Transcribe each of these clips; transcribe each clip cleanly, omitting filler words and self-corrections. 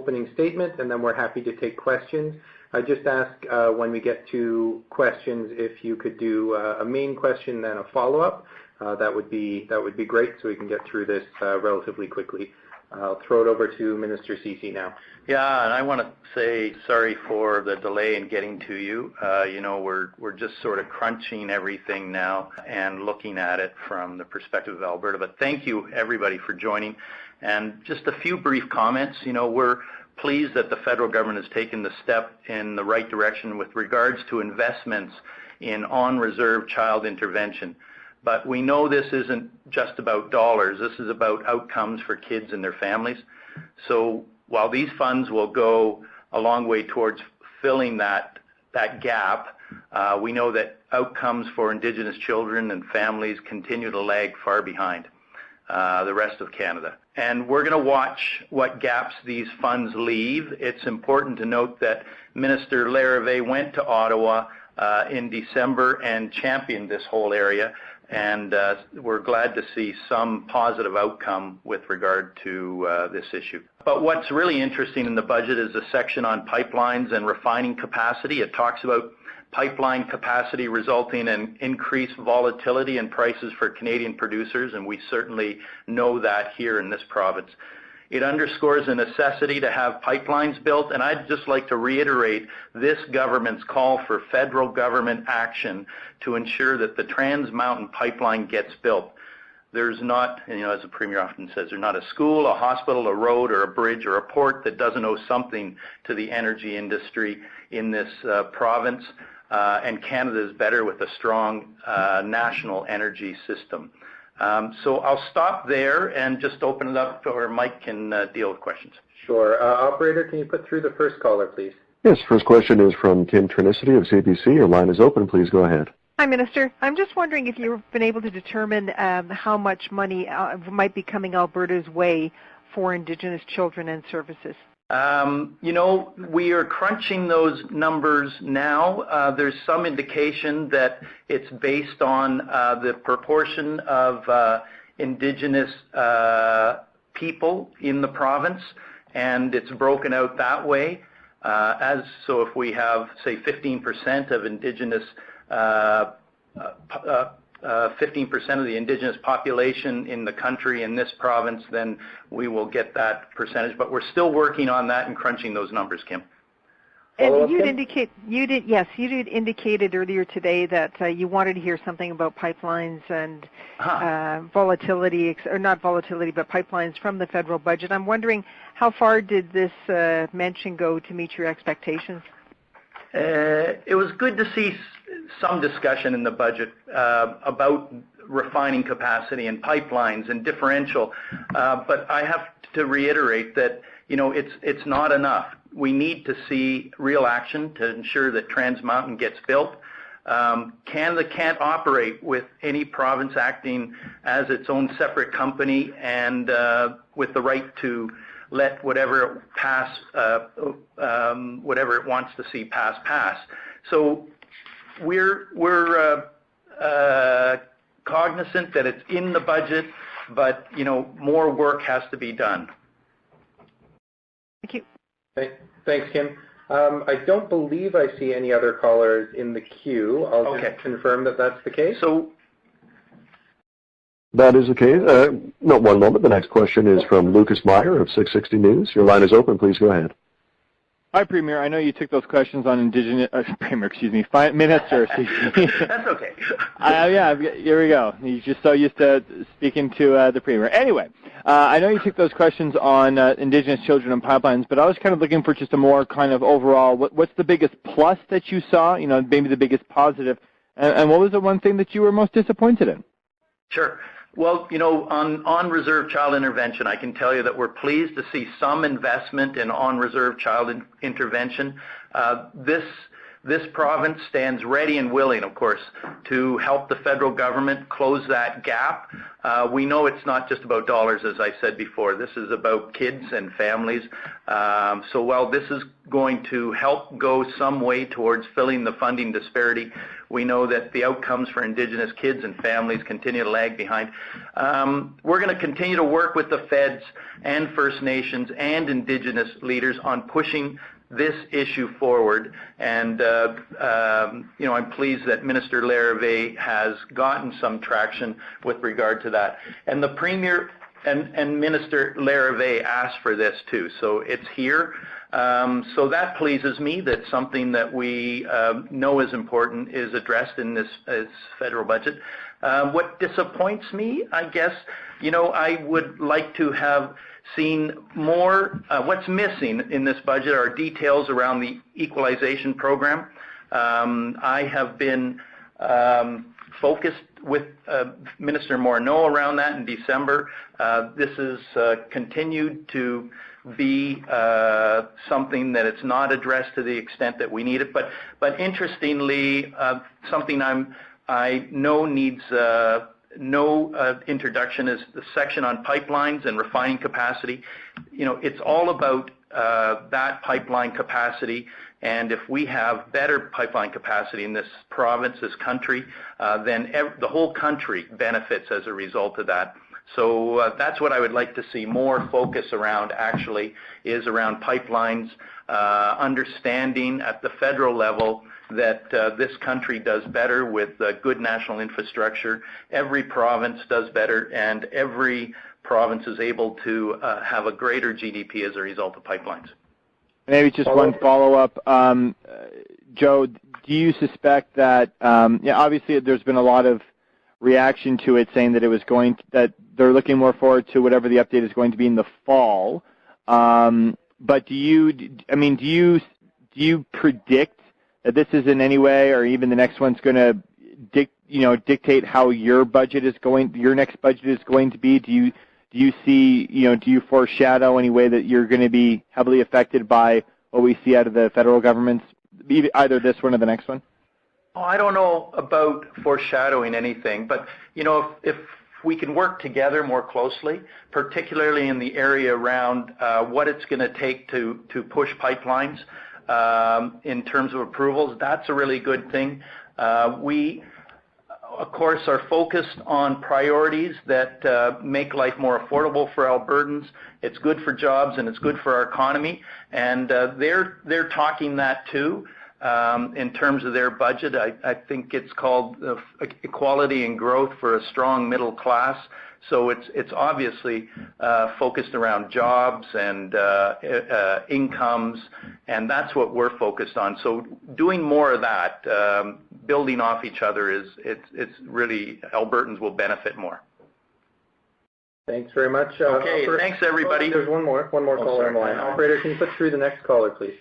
opening statement, and then we're happy to take questions. I just ask when we get to questions if you could do a main question, then a follow-up. That would be great, so we can get through this relatively quickly. I'll throw it over to Minister Ceci now. Yeah, and I want to say sorry for the delay in getting to you. You know, we're just sort of crunching everything now and looking at it from the perspective of Alberta. But thank you, everybody, for joining. And just a few brief comments. You know, we're pleased that the federal government has taken the step in the right direction with regards to investments in on-reserve child intervention. But we know this isn't just about dollars. This is about outcomes for kids and their families. So while these funds will go a long way towards filling that gap, we know that outcomes for Indigenous children and families continue to lag far behind the rest of Canada. And we're going to watch what gaps these funds leave. It's important to note that Minister Larrivee went to Ottawa in December and championed this whole area. And we're glad to see some positive outcome with regard to this issue. But what's really interesting in the budget is a section on pipelines and refining capacity. It talks about pipeline capacity resulting in increased volatility in prices for Canadian producers, and we certainly know that here in this province. It underscores the necessity to have pipelines built, and I'd just like to reiterate this government's call for federal government action to ensure that the Trans Mountain pipeline gets built. There's not, you know, as the Premier often says, there's not a school, a hospital, a road, or a bridge, or a port that doesn't owe something to the energy industry in this province, and Canada is better with a strong national energy system. So I'll stop there and just open it up where Mike can deal with questions. Sure. Operator, can you put through the first caller, please? Yes, first question is from Kim Trinicity of CBC. Your line is open. Please go ahead. Hi, Minister. I'm just wondering if you've been able to determine how much money might be coming Alberta's way for Indigenous children and services. You know, we are crunching those numbers now. There's some indication that it's based on the proportion of Indigenous people in the province, and it's broken out that way. So if we have, say, 15% of Indigenous 15% of the Indigenous population in the country in this province, then we will get that percentage. But we're still working on that and crunching those numbers, Kim. And you indicated earlier today that you wanted to hear something about pipelines and volatility, or not volatility, but pipelines from the federal budget. I'm wondering, how far did this mention go to meet your expectations? It was good to see some discussion in the budget about refining capacity and pipelines and differential, but I have to reiterate that, you know, it's not enough. We need to see real action to ensure that Trans Mountain gets built. Canada can't operate with any province acting as its own separate company and with the right to let whatever pass, whatever it wants to see pass. So we're cognizant that it's in the budget, but you know, more work has to be done. Thank you. Thanks, Kim. I don't believe I see any other callers in the queue. I'll just confirm that that's the case. So that is the case. No, one moment. The next question is from Lucas Meyer of 660 News. Your line is open. Please go ahead. Hi, Premier. I know you took those questions on Indigenous, Premier, excuse me, Minister. That's okay. Yeah, here we go. You're just so used to speaking to the Premier. Anyway, I know you took those questions on Indigenous children and pipelines, but I was kind of looking for just a more kind of overall, what's the biggest plus that you saw, you know, maybe the biggest positive, and what was the one thing that you were most disappointed in? Sure. Well, you know, on reserve child intervention, I can tell you that we're pleased to see some investment in on-reserve child intervention. This province stands ready and willing, of course, to help the federal government close that gap. We know it's not just about dollars, as I said before. This is about kids and families. So while this is going to help go some way towards filling the funding disparity, We know that the outcomes for Indigenous kids and families continue to lag behind. We're going to continue to work with the feds and First Nations and Indigenous leaders on pushing this issue forward, and I'm pleased that Minister Larrivée has gotten some traction with regard to that. And the Premier and Minister Larrivée asked for this too, so it's here. So that pleases me, that something that we know is important is addressed in this federal budget. What disappoints me, I guess, I would like to have seen more. What's missing in this budget are details around the equalization program. I have been focused with Minister Morneau around that in December. This is continued to be something that it's not addressed to the extent that we need it. But interestingly, something I know needs no introduction is the section on pipelines and refining capacity. It's all about that pipeline capacity, and if we have better pipeline capacity in this province, this country, then the whole country benefits as a result of that. So that's what I would like to see more focus around, actually, is around pipelines, understanding at the federal level that this country does better with good national infrastructure. Every province does better, and every province is able to have a greater GDP as a result of pipelines. Maybe just one follow-up. Joe, do you suspect that, obviously there's been a lot of reaction to it saying that that they're looking more forward to whatever the update is going to be in the fall. But do you predict that this is in any way, or even the next one's going to dictate how your next budget is going to be? Do you see, do you foreshadow any way that you're going to be heavily affected by what we see out of the federal governments, either this one or the next one? Oh, I don't know about foreshadowing anything, but if we can work together more closely, particularly in the area around what it's going to take to push pipelines in terms of approvals, that's a really good thing. We, of course, are focused on priorities that make life more affordable for Albertans. It's good for jobs and it's good for our economy, and they're talking that too. In terms of their budget, I think it's called Equality and Growth for a Strong Middle Class. So it's obviously focused around jobs and incomes, and that's what we're focused on. So doing more of that, building off each other, it's really, Albertans will benefit more. Thanks very much. Okay, thanks everybody. There's one more caller on the line. Operator, can you put through the next caller, please?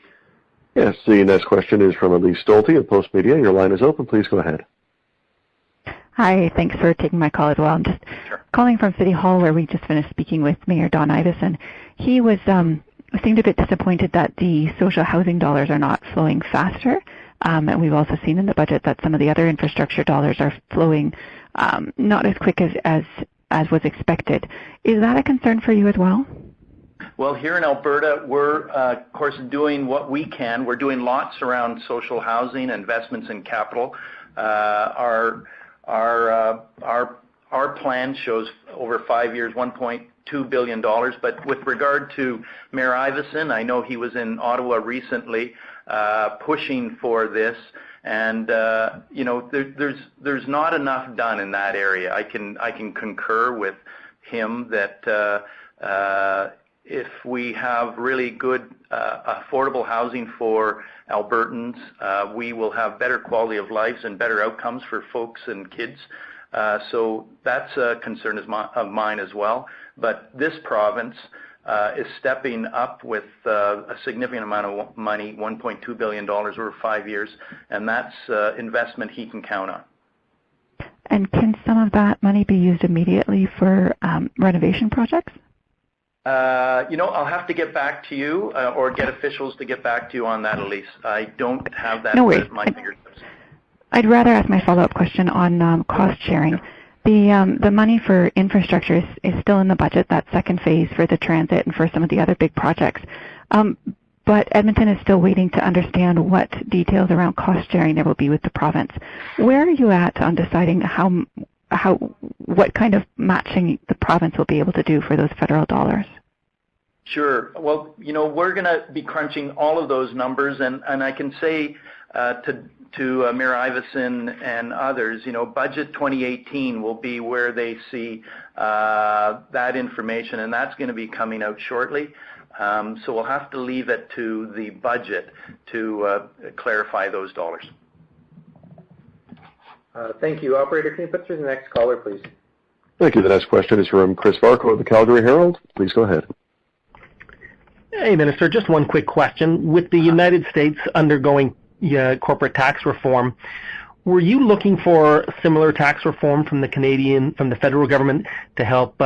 Yes, the next question is from Elise Stolte of Post Media. Your line is open. Please go ahead. Hi, thanks for taking my call as well. I'm just calling from City Hall, where we just finished speaking with Mayor Don Iveson. He was seemed a bit disappointed that the social housing dollars are not flowing faster, and we've also seen in the budget that some of the other infrastructure dollars are flowing not as quick as was expected. Is that a concern for you as well? Well, here in Alberta, we're, of course, doing what we can. We're doing lots around social housing, investments in capital. Our plan shows over 5 years, $1.2 billion. But with regard to Mayor Iveson, I know he was in Ottawa recently pushing for this. And there's not enough done in that area. I can concur with him that if we have really good affordable housing for Albertans, we will have better quality of lives and better outcomes for folks and kids. So that's a concern of mine as well. But this province is stepping up with a significant amount of money, $1.2 billion over 5 years, and that's investment he can count on. And can some of that money be used immediately for renovation projects? I'll have to get back to you or get officials to get back to you on that, Elise. I don't have that at my fingertips. I'd rather ask my follow-up question on cost sharing. The money for infrastructure is still in the budget, that second phase for the transit and for some of the other big projects. but Edmonton is still waiting to understand what details around cost sharing there will be with the province. Where are you at on deciding what kind of matching the province will be able to do for those federal dollars? Sure. Well, we're going to be crunching all of those numbers, and I can say to Mayor Iveson and others, Budget 2018 will be where they see that information, and that's going to be coming out shortly. So we'll have to leave it to the budget to clarify those dollars. Thank you. Operator, can you put through the next caller, please? Thank you. The next question is from Chris Varco of the Calgary Herald. Please go ahead. Hey, Minister, just one quick question. With the United States undergoing corporate tax reform, were you looking for similar tax reform from the federal government to help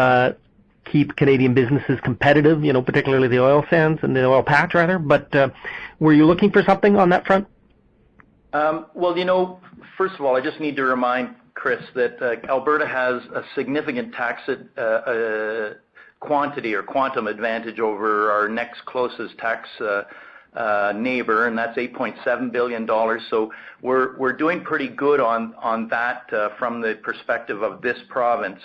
keep Canadian businesses competitive, particularly the oil sands and the oil patch, rather? But were you looking for something on that front? Well, first of all, I just need to remind Chris that Alberta has a significant tax quantity or quantum advantage over our next closest tax neighbor, and that's $8.7 billion. So we're doing pretty good on that from the perspective of this province.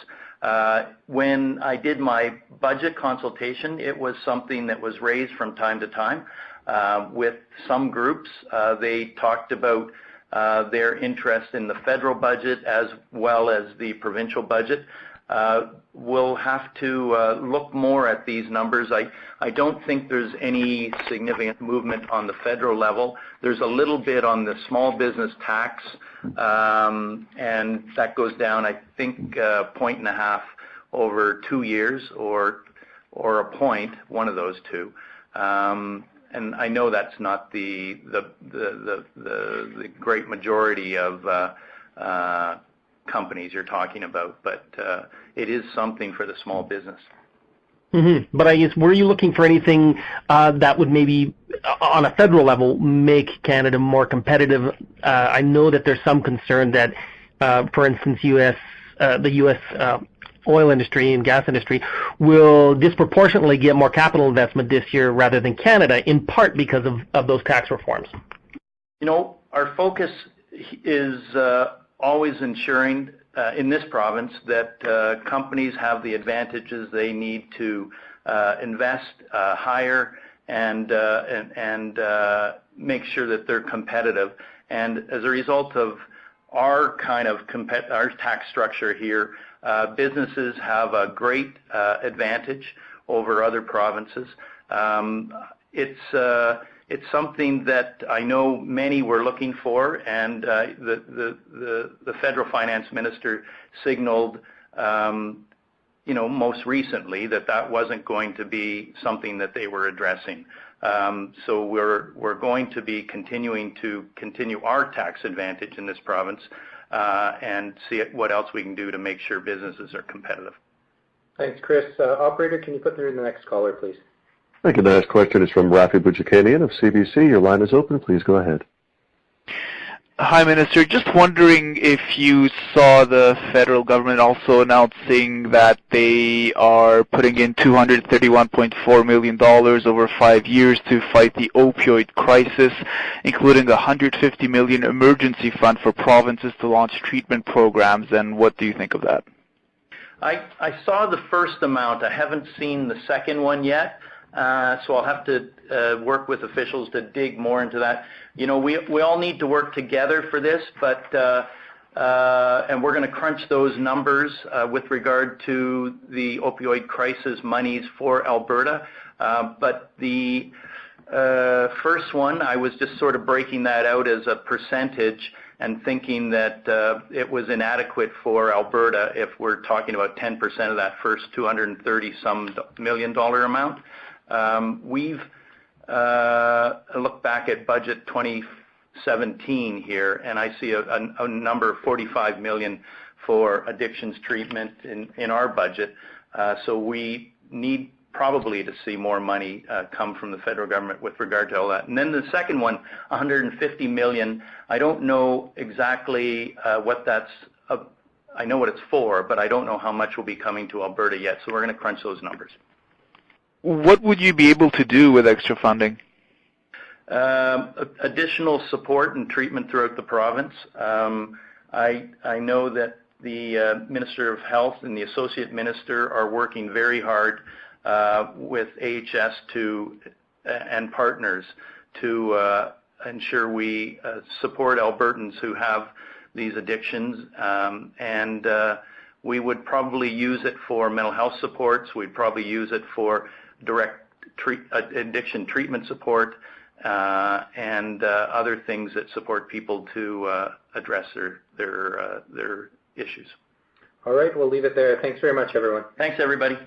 When I did my budget consultation, it was something that was raised from time to time with some groups. They talked about their interest in the federal budget as well as the provincial budget. We'll have to look more at these numbers. I don't think there's any significant movement on the federal level. There's a little bit on the small business tax, and that goes down, I think, 1.5 points over 2 years, or a point, one of those two. And I know that's not the great majority of companies you're talking about, but it is something for the small business. Mm-hmm. But I guess, were you looking for anything that would maybe, on a federal level, make Canada more competitive? I know that there's some concern that, for instance, the U.S. Oil industry and gas industry will disproportionately get more capital investment this year rather than Canada, in part because of those tax reforms. Our focus is always ensuring in this province that companies have the advantages they need to invest, hire, and make sure that they're competitive. And as a result of our our tax structure here, businesses have a great advantage over other provinces. It's something that I know many were looking for, and the federal finance minister signaled, most recently that wasn't going to be something that they were addressing. So we're going to be continue our tax advantage in this province and see what else we can do to make sure businesses are competitive. Thanks, Chris. Operator, can you put through the next caller, please? Thank you. The next question is from Rafi Bujikanian of CBC. Your line is open. Please go ahead. Hi, Minister. Just wondering if you saw the federal government also announcing that they are putting in $231.4 million over 5 years to fight the opioid crisis, including a $150 million emergency fund for provinces to launch treatment programs, and what do you think of that? I saw the first amount. I haven't seen the second one yet. So I'll have to work with officials to dig more into that. We all need to work together for this, but and we're going to crunch those numbers with regard to the opioid crisis monies for Alberta. But the first one, I was just sort of breaking that out as a percentage and thinking that it was inadequate for Alberta if we're talking about 10% of that first $230-some million amount. We've looked back at budget 2017 here, and I see a number of $45 million for addictions treatment in our budget. So we need probably to see more money come from the federal government with regard to all that. And then the second one, $150 million, I don't know exactly what that's, I know what it's for, but I don't know how much will be coming to Alberta yet, so we're going to crunch those numbers. What would you be able to do with extra funding? Additional support and treatment throughout the province. I know that the Minister of Health and the Associate Minister are working very hard with AHS and partners to ensure we support Albertans who have these addictions, and we would probably use it for mental health supports. We'd probably use it for direct addiction treatment support, and other things that support people to address their issues. All right, we'll leave it there. Thanks very much, everyone. Thanks, everybody.